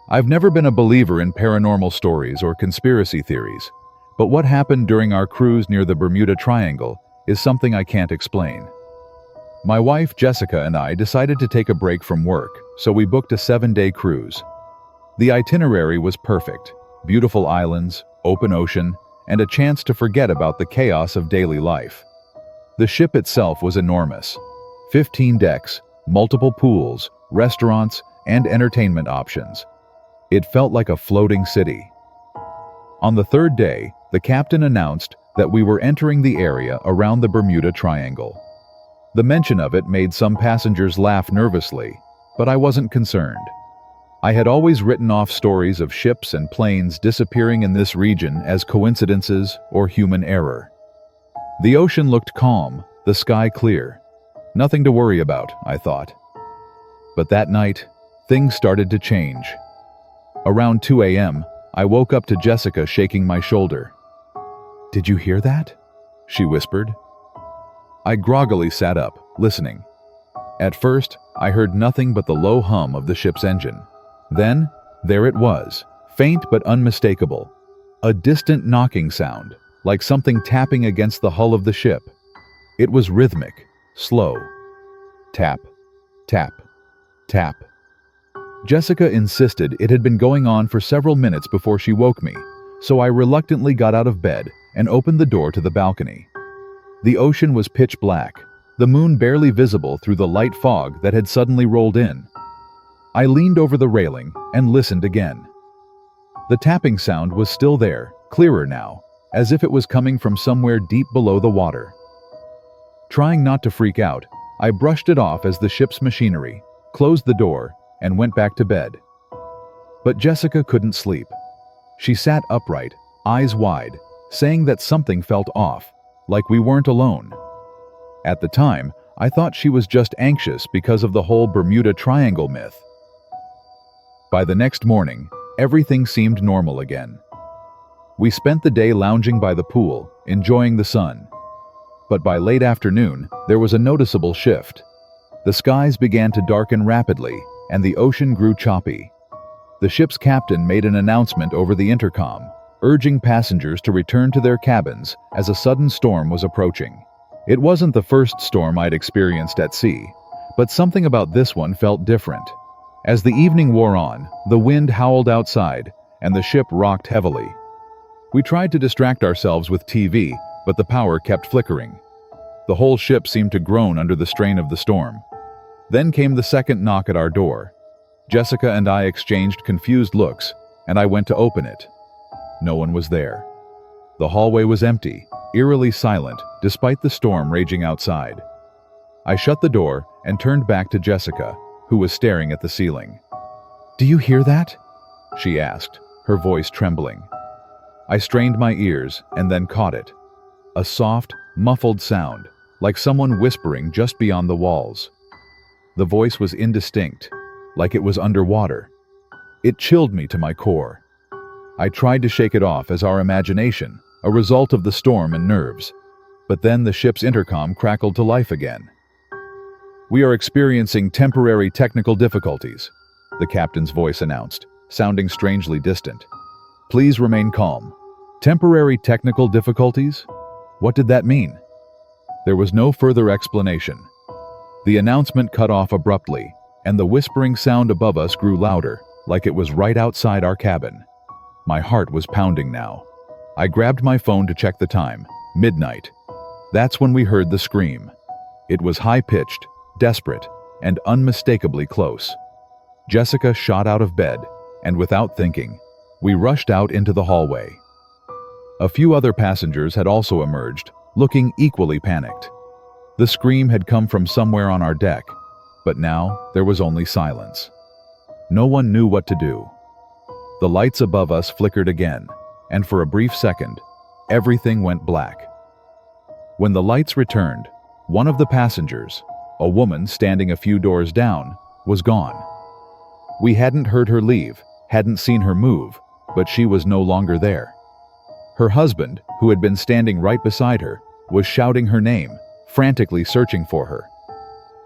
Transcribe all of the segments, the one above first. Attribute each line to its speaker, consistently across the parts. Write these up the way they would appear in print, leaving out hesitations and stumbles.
Speaker 1: I've never been a believer in paranormal stories or conspiracy theories, but what happened during our cruise near the Bermuda Triangle is something I can't explain. My wife Jessica and I decided to take a break from work, so we booked a 7-day cruise. The itinerary was perfect: beautiful islands, open ocean, and a chance to forget about the chaos of daily life. The ship itself was enormous: 15 decks, multiple pools, restaurants, and entertainment options. It felt like a floating city. On the third day, the captain announced that we were entering the area around the Bermuda Triangle. The mention of it made some passengers laugh nervously, but I wasn't concerned. I had always written off stories of ships and planes disappearing in this region as coincidences or human error. The ocean looked calm, the sky clear. Nothing to worry about, I thought. But that night, things started to change. Around 2 a.m., I woke up to Jessica shaking my shoulder. "Did you hear that?" she whispered. I groggily sat up, listening. At first, I heard nothing but the low hum of the ship's engine. Then, there it was, faint but unmistakable. A distant knocking sound, like something tapping against the hull of the ship. It was rhythmic, slow. Tap, tap, tap. Jessica insisted it had been going on for several minutes before she woke me, so I reluctantly got out of bed and opened the door to the balcony. The ocean was pitch black, the moon barely visible through the light fog that had suddenly rolled in. I leaned over the railing and listened again. The tapping sound was still there, clearer now, as if it was coming from somewhere deep below the water. Trying not to freak out, I brushed it off as the ship's machinery, closed the door, and went back to bed. But Jessica couldn't sleep. She sat upright, eyes wide, saying that something felt off, like we weren't alone. At the time, I thought she was just anxious because of the whole Bermuda Triangle myth. By the next morning, everything seemed normal again. We spent the day lounging by the pool, enjoying the sun. But by late afternoon, there was a noticeable shift. The skies began to darken rapidly, and the ocean grew choppy. The ship's captain made an announcement over the intercom, urging passengers to return to their cabins as a sudden storm was approaching. It wasn't the first storm I'd experienced at sea, but something about this one felt different. As the evening wore on, the wind howled outside, and the ship rocked heavily. We tried to distract ourselves with TV, but the power kept flickering. The whole ship seemed to groan under the strain of the storm. Then came the second knock at our door. Jessica and I exchanged confused looks, and I went to open it. No one was there. The hallway was empty, eerily silent, despite the storm raging outside. I shut the door and turned back to Jessica, who was staring at the ceiling. "Do you hear that?" she asked, her voice trembling. I strained my ears and then caught it. A soft, muffled sound, like someone whispering just beyond the walls. The voice was indistinct, like it was underwater. It chilled me to my core. I tried to shake it off as our imagination, a result of the storm and nerves. But then the ship's intercom crackled to life again. "We are experiencing temporary technical difficulties," the captain's voice announced, sounding strangely distant. "Please remain calm." Temporary technical difficulties? What did that mean? There was no further explanation. The announcement cut off abruptly, and the whispering sound above us grew louder, like it was right outside our cabin. My heart was pounding now. I grabbed my phone to check the time. Midnight. That's when we heard the scream. It was high-pitched, desperate, and unmistakably close. Jessica shot out of bed, and without thinking, we rushed out into the hallway. A few other passengers had also emerged, looking equally panicked. The scream had come from somewhere on our deck, but now there was only silence. No one knew what to do. The lights above us flickered again, and for a brief second, everything went black. When the lights returned, one of the passengers, a woman standing a few doors down, was gone. We hadn't heard her leave, hadn't seen her move, but she was no longer there. Her husband, who had been standing right beside her, was shouting her name, frantically searching for her.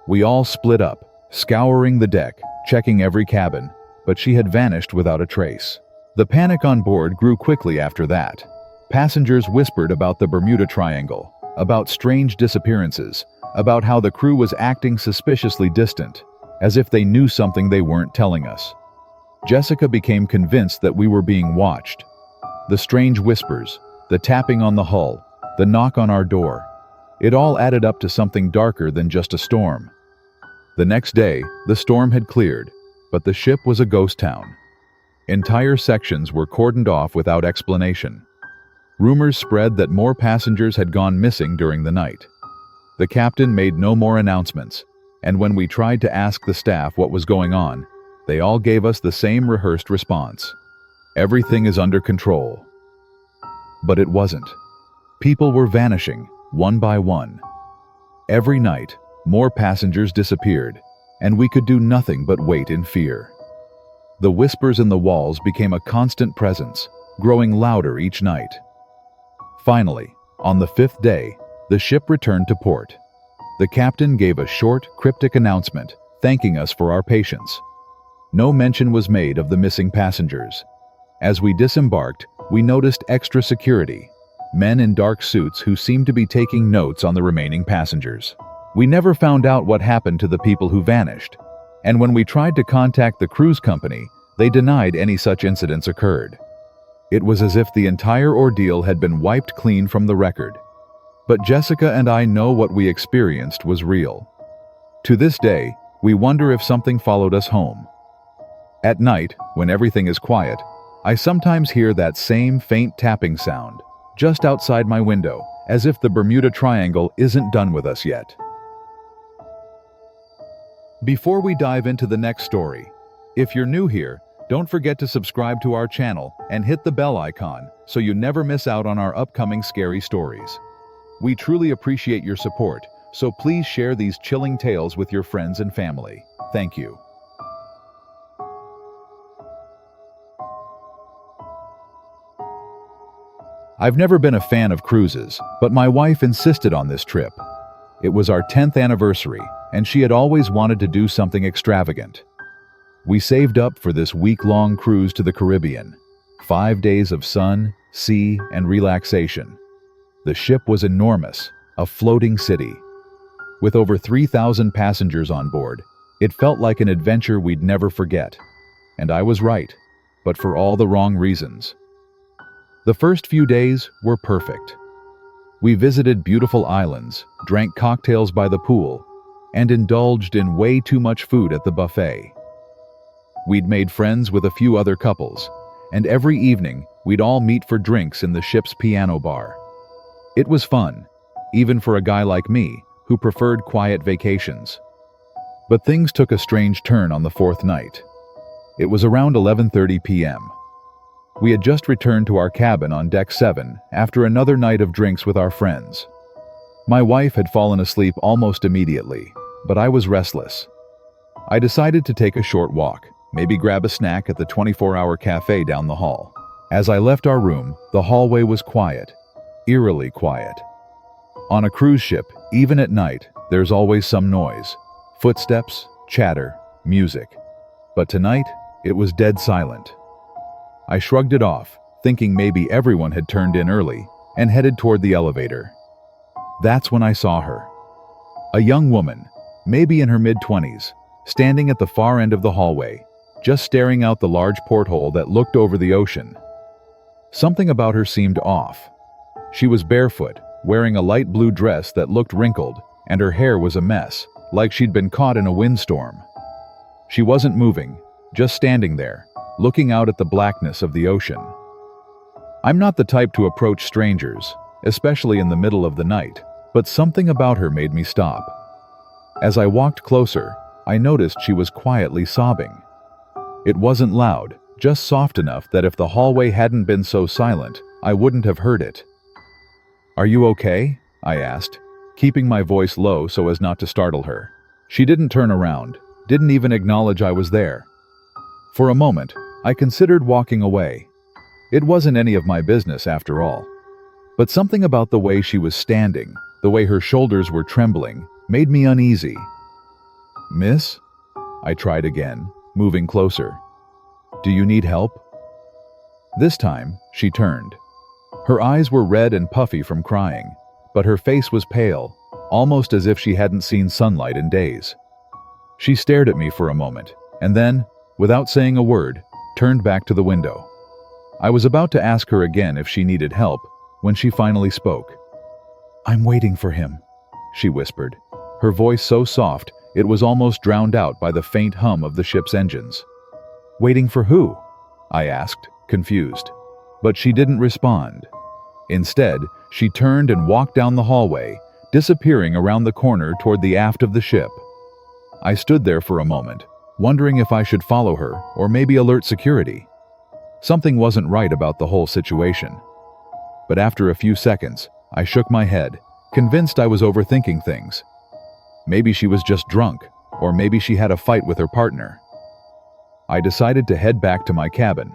Speaker 1: We all split up, scouring the deck, checking every cabin, but she had vanished without a trace. The panic on board grew quickly after that. Passengers whispered about the Bermuda Triangle, about strange disappearances, about how the crew was acting suspiciously distant, as if they knew something they weren't telling us. Jessica became convinced that we were being watched. The strange whispers, the tapping on the hull, the knock on our door, it all added up to something darker than just a storm. The next day, the storm had cleared, but the ship was a ghost town. Entire sections were cordoned off without explanation. Rumors spread that more passengers had gone missing during the night. The captain made no more announcements, and when we tried to ask the staff what was going on, they all gave us the same rehearsed response. Everything is under control. But it wasn't. People were vanishing, one by one. Every night, more passengers disappeared, and we could do nothing but wait in fear. The whispers in the walls became a constant presence, growing louder each night. Finally, on the 5th day, the ship returned to port. The captain gave a short, cryptic announcement, thanking us for our patience. No mention was made of the missing passengers. As we disembarked, we noticed extra security, men in dark suits who seemed to be taking notes on the remaining passengers. We never found out what happened to the people who vanished, and when we tried to contact the cruise company, they denied any such incidents occurred. It was as if the entire ordeal had been wiped clean from the record. But Jessica and I know what we experienced was real. To this day, we wonder if something followed us home. At night, when everything is quiet, I sometimes hear that same faint tapping sound, just outside my window, as if the Bermuda Triangle isn't done with us yet. Before we dive into the next story, if you're new here, don't forget to subscribe to our channel and hit the bell icon so you never miss out on our upcoming scary stories. We truly appreciate your support, so please share these chilling tales with your friends and family. Thank you. I've never been a fan of cruises, but my wife insisted on this trip. It was our 10th anniversary, and she had always wanted to do something extravagant. We saved up for this week-long cruise to the Caribbean. 5 days of sun, sea, and relaxation. The ship was enormous, a floating city. With over 3,000 passengers on board, it felt like an adventure we'd never forget. And I was right, but for all the wrong reasons. The first few days were perfect. We visited beautiful islands, drank cocktails by the pool, and indulged in way too much food at the buffet. We'd made friends with a few other couples, and every evening we'd all meet for drinks in the ship's piano bar. It was fun, even for a guy like me, who preferred quiet vacations. But things took a strange turn on the 4th night. It was around 11:30 p.m. We had just returned to our cabin on Deck 7 after another night of drinks with our friends. My wife had fallen asleep almost immediately, but I was restless. I decided to take a short walk, maybe grab a snack at the 24-hour cafe down the hall. As I left our room, the hallway was quiet, eerily quiet. On a cruise ship, even at night, there's always some noise. Footsteps, chatter, music. But tonight, it was dead silent. I shrugged it off, thinking maybe everyone had turned in early, and headed toward the elevator. That's when I saw her. A young woman, maybe in her mid-20s, standing at the far end of the hallway, just staring out the large porthole that looked over the ocean. Something about her seemed off. She was barefoot, wearing a light blue dress that looked wrinkled, and her hair was a mess, like she'd been caught in a windstorm. She wasn't moving, just standing there, looking out at the blackness of the ocean. I'm not the type to approach strangers, especially in the middle of the night, but something about her made me stop. As I walked closer, I noticed she was quietly sobbing. It wasn't loud, just soft enough that if the hallway hadn't been so silent, I wouldn't have heard it. "Are you okay?" I asked, keeping my voice low so as not to startle her. She didn't turn around, didn't even acknowledge I was there. For a moment, I considered walking away. It wasn't any of my business after all. But something about the way she was standing, the way her shoulders were trembling, made me uneasy. "Miss?" I tried again, moving closer. "Do you need help?" This time, she turned. Her eyes were red and puffy from crying, but her face was pale, almost as if she hadn't seen sunlight in days. She stared at me for a moment, and then, without saying a word, turned back to the window. I was about to ask her again if she needed help when she finally spoke. "I'm waiting for him," she whispered, her voice so soft it was almost drowned out by the faint hum of the ship's engines. "Waiting for who?" I asked, confused. But she didn't respond. Instead, she turned and walked down the hallway, disappearing around the corner toward the aft of the ship. I stood there for a moment, wondering if I should follow her or maybe alert security. Something wasn't right about the whole situation. But after a few seconds, I shook my head, convinced I was overthinking things. Maybe she was just drunk, or maybe she had a fight with her partner. I decided to head back to my cabin.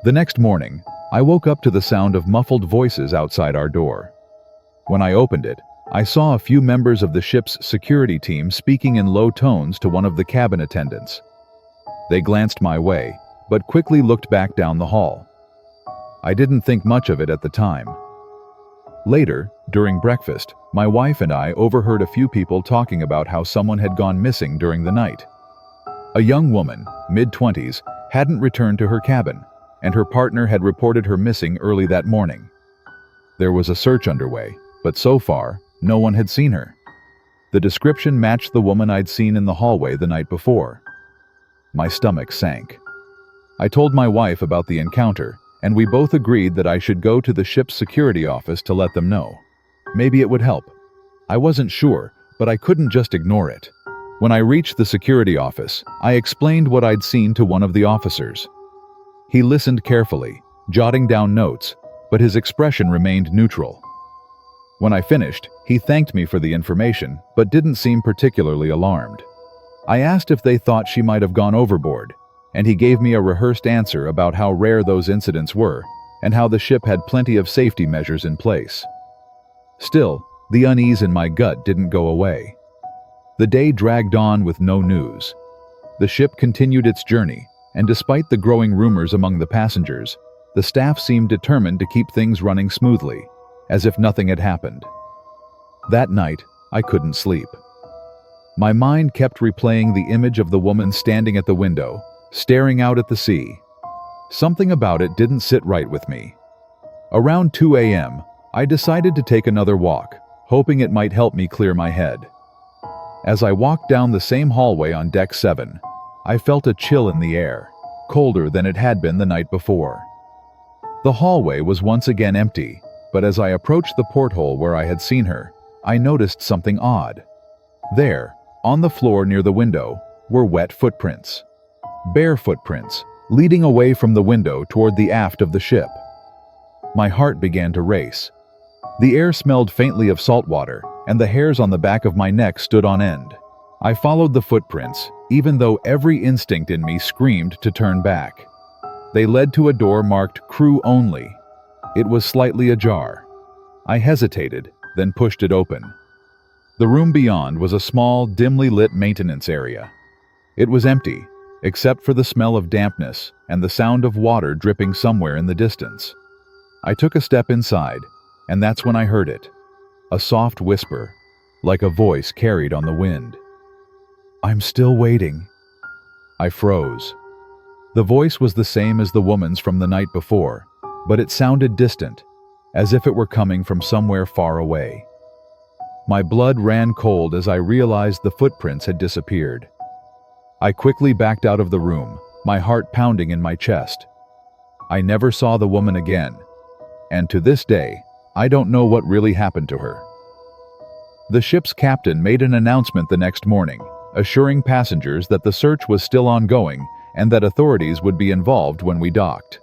Speaker 1: The next morning, I woke up to the sound of muffled voices outside our door. When I opened it, I saw a few members of the ship's security team speaking in low tones to one of the cabin attendants. They glanced my way, but quickly looked back down the hall. I didn't think much of it at the time. Later, during breakfast, my wife and I overheard a few people talking about how someone had gone missing during the night. A young woman, mid-20s, hadn't returned to her cabin, and her partner had reported her missing early that morning. There was a search underway, but so far, no one had seen her. The description matched the woman I'd seen in the hallway the night before. My stomach sank. I told my wife about the encounter, and we both agreed that I should go to the ship's security office to let them know. Maybe it would help. I wasn't sure, but I couldn't just ignore it. When I reached the security office, I explained what I'd seen to one of the officers. He listened carefully, jotting down notes, but his expression remained neutral. When I finished, he thanked me for the information, but didn't seem particularly alarmed. I asked if they thought she might have gone overboard, and he gave me a rehearsed answer about how rare those incidents were and how the ship had plenty of safety measures in place. Still, the unease in my gut didn't go away. The day dragged on with no news. The ship continued its journey, and despite the growing rumors among the passengers, the staff seemed determined to keep things running smoothly, as if nothing had happened. That night, I couldn't sleep. My mind kept replaying the image of the woman standing at the window, staring out at the sea. Something about it didn't sit right with me. Around 2 a.m., I decided to take another walk, hoping it might help me clear my head. As I walked down the same hallway on deck 7, I felt a chill in the air, colder than it had been the night before. The hallway was once again empty, but as I approached the porthole where I had seen her, I noticed something odd. There, on the floor near the window, were wet footprints. Bare footprints, leading away from the window toward the aft of the ship. My heart began to race. The air smelled faintly of salt water, and the hairs on the back of my neck stood on end. I followed the footprints, even though every instinct in me screamed to turn back. They led to a door marked "Crew Only." It was slightly ajar. I hesitated, then pushed it open. The room beyond was a small, dimly lit maintenance area. It was empty, except for the smell of dampness and the sound of water dripping somewhere in the distance. I took a step inside, and that's when I heard it. A soft whisper, like a voice carried on the wind. "I'm still waiting." I froze. The voice was the same as the woman's from the night before, but it sounded distant, as if it were coming from somewhere far away. My blood ran cold as I realized the footprints had disappeared. I quickly backed out of the room, my heart pounding in my chest. I never saw the woman again, and to this day, I don't know what really happened to her. The ship's captain made an announcement the next morning, assuring passengers that the search was still ongoing and that authorities would be involved when we docked.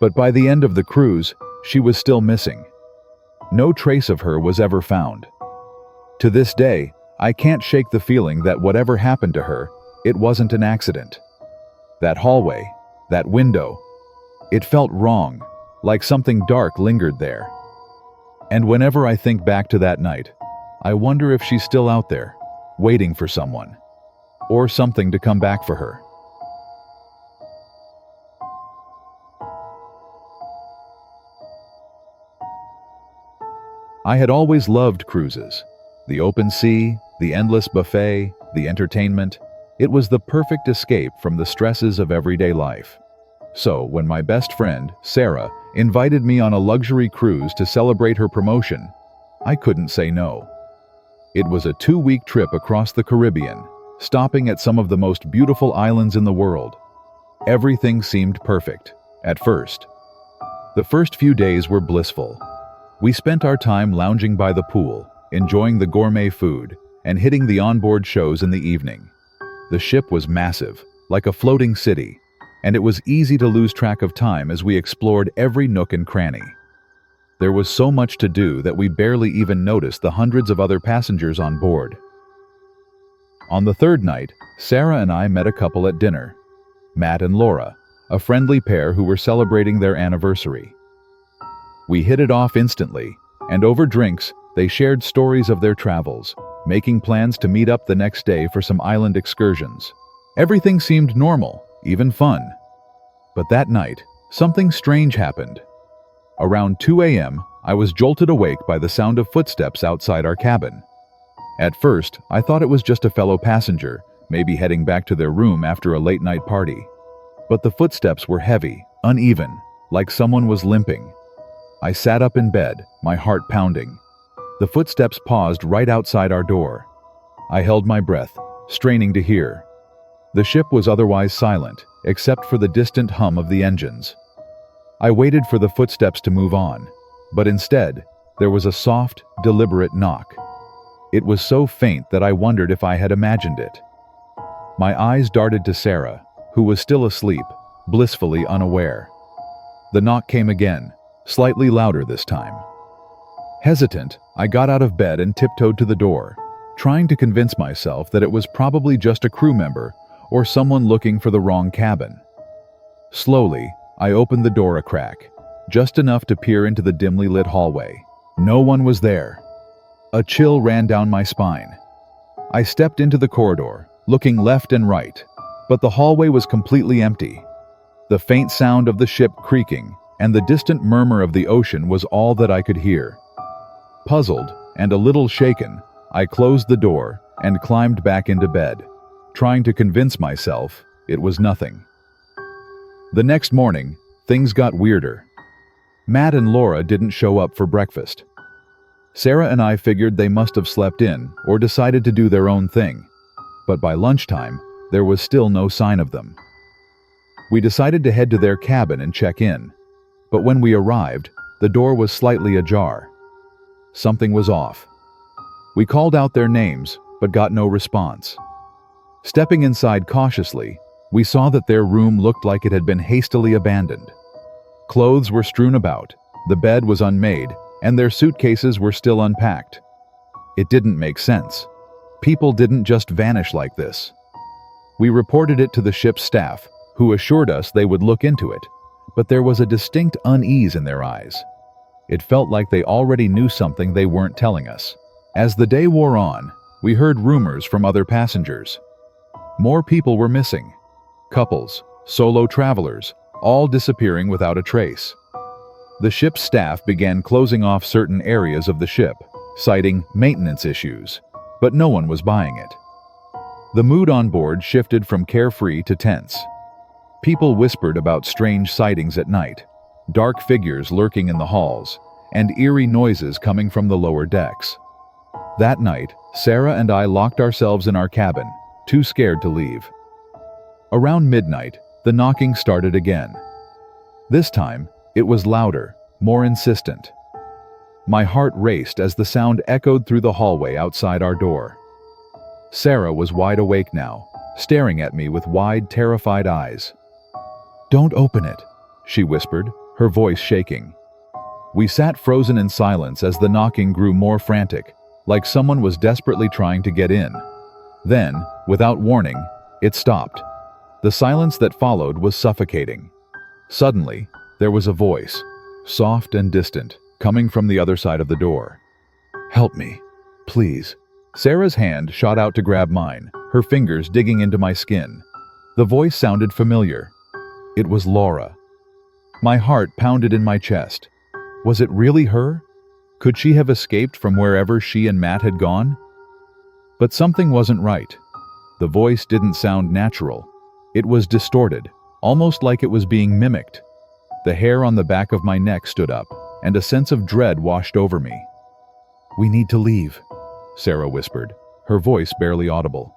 Speaker 1: But by the end of the cruise, she was still missing. No trace of her was ever found. To this day, I can't shake the feeling that whatever happened to her, it wasn't an accident. That hallway, that window, it felt wrong, like something dark lingered there. And whenever I think back to that night, I wonder if she's still out there, waiting for someone, or something to come back for her. I had always loved cruises. The open sea, the endless buffet, the entertainment. It was the perfect escape from the stresses of everyday life. So, when my best friend, Sarah, invited me on a luxury cruise to celebrate her promotion, I couldn't say no. It was a 2-week trip across the Caribbean, stopping at some of the most beautiful islands in the world. Everything seemed perfect, at first. The first few days were blissful. We spent our time lounging by the pool, enjoying the gourmet food, and hitting the onboard shows in the evening. The ship was massive, like a floating city, and it was easy to lose track of time as we explored every nook and cranny. There was so much to do that we barely even noticed the hundreds of other passengers on board. On the third night, Sarah and I met a couple at dinner, Matt and Laura, a friendly pair who were celebrating their anniversary. We hit it off instantly, and over drinks, they shared stories of their travels, making plans to meet up the next day for some island excursions. Everything seemed normal, even fun. But that night, something strange happened. Around 2 a.m., I was jolted awake by the sound of footsteps outside our cabin. At first, I thought it was just a fellow passenger, maybe heading back to their room after a late-night party. But the footsteps were heavy, uneven, like someone was limping. I sat up in bed, my heart pounding. The footsteps paused right outside our door. I held my breath, straining to hear. The ship was otherwise silent, except for the distant hum of the engines. I waited for the footsteps to move on, but instead, there was a soft, deliberate knock. It was so faint that I wondered if I had imagined it. My eyes darted to Sarah, who was still asleep, blissfully unaware. The knock came again, slightly louder this time. Hesitant, I got out of bed and tiptoed to the door, trying to convince myself that it was probably just a crew member or someone looking for the wrong cabin. Slowly, I opened the door a crack, just enough to peer into the dimly lit hallway. No one was there. A chill ran down my spine. I stepped into the corridor, looking left and right, but the hallway was completely empty. The faint sound of the ship creaking and the distant murmur of the ocean was all that I could hear. Puzzled and a little shaken, I closed the door and climbed back into bed, trying to convince myself it was nothing. The next morning, things got weirder. Matt and Laura didn't show up for breakfast. Sarah and I figured they must have slept in or decided to do their own thing, but by lunchtime, there was still no sign of them. We decided to head to their cabin and check in, but when we arrived, the door was slightly ajar. Something was off. We called out their names, but got no response. Stepping inside cautiously, we saw that their room looked like it had been hastily abandoned. Clothes were strewn about, the bed was unmade, and their suitcases were still unpacked. It didn't make sense. People didn't just vanish like this. We reported it to the ship's staff, who assured us they would look into it, but there was a distinct unease in their eyes. It felt like they already knew something they weren't telling us. As the day wore on, we heard rumors from other passengers. More people were missing. Couples, solo travelers, all disappearing without a trace. The ship's staff began closing off certain areas of the ship, citing maintenance issues, but no one was buying it. The mood on board shifted from carefree to tense. People whispered about strange sightings at night, dark figures lurking in the halls, and eerie noises coming from the lower decks. That night, Sarah and I locked ourselves in our cabin, too scared to leave. Around midnight, the knocking started again. This time, it was louder, more insistent. My heart raced as the sound echoed through the hallway outside our door. Sarah was wide awake now, staring at me with wide, terrified eyes. "Don't open it," she whispered, her voice shaking. We sat frozen in silence as the knocking grew more frantic, like someone was desperately trying to get in. Then, without warning, it stopped. The silence that followed was suffocating. Suddenly, there was a voice, soft and distant, coming from the other side of the door. "Help me, please." Sarah's hand shot out to grab mine, her fingers digging into my skin. The voice sounded familiar. It was Laura. My heart pounded in my chest. Was it really her? Could she have escaped from wherever she and Matt had gone? But something wasn't right. The voice didn't sound natural. It was distorted, almost like it was being mimicked. The hair on the back of my neck stood up, and a sense of dread washed over me. "We need to leave," Sarah whispered, her voice barely audible.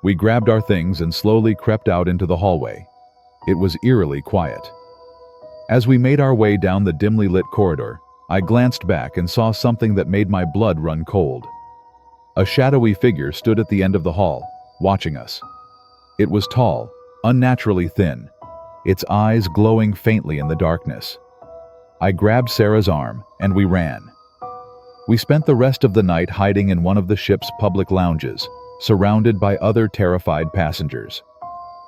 Speaker 1: We grabbed our things and slowly crept out into the hallway. It was eerily quiet. As we made our way down the dimly lit corridor, I glanced back and saw something that made my blood run cold. A shadowy figure stood at the end of the hall, watching us. It was tall, unnaturally thin, its eyes glowing faintly in the darkness. I grabbed Sarah's arm, and we ran. We spent the rest of the night hiding in one of the ship's public lounges, surrounded by other terrified passengers.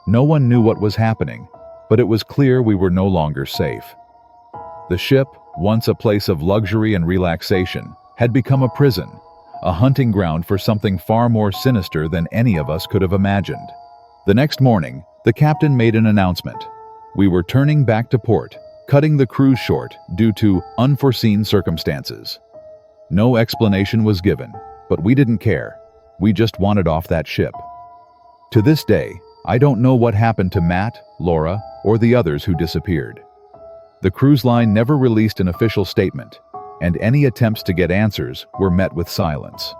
Speaker 1: No one knew what was happening, but it was clear we were no longer safe. The ship, once a place of luxury and relaxation, had become a prison, a hunting ground for something far more sinister than any of us could have imagined. The next morning, the captain made an announcement. We were turning back to port, cutting the cruise short due to unforeseen circumstances. No explanation was given, but we didn't care. We just wanted off that ship. To this day, I don't know what happened to Matt, Laura, or the others who disappeared. The cruise line never released an official statement, and any attempts to get answers were met with silence.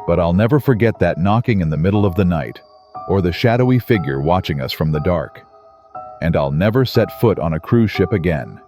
Speaker 1: But I'll never forget that knocking in the middle of the night, or the shadowy figure watching us from the dark. And I'll never set foot on a cruise ship again.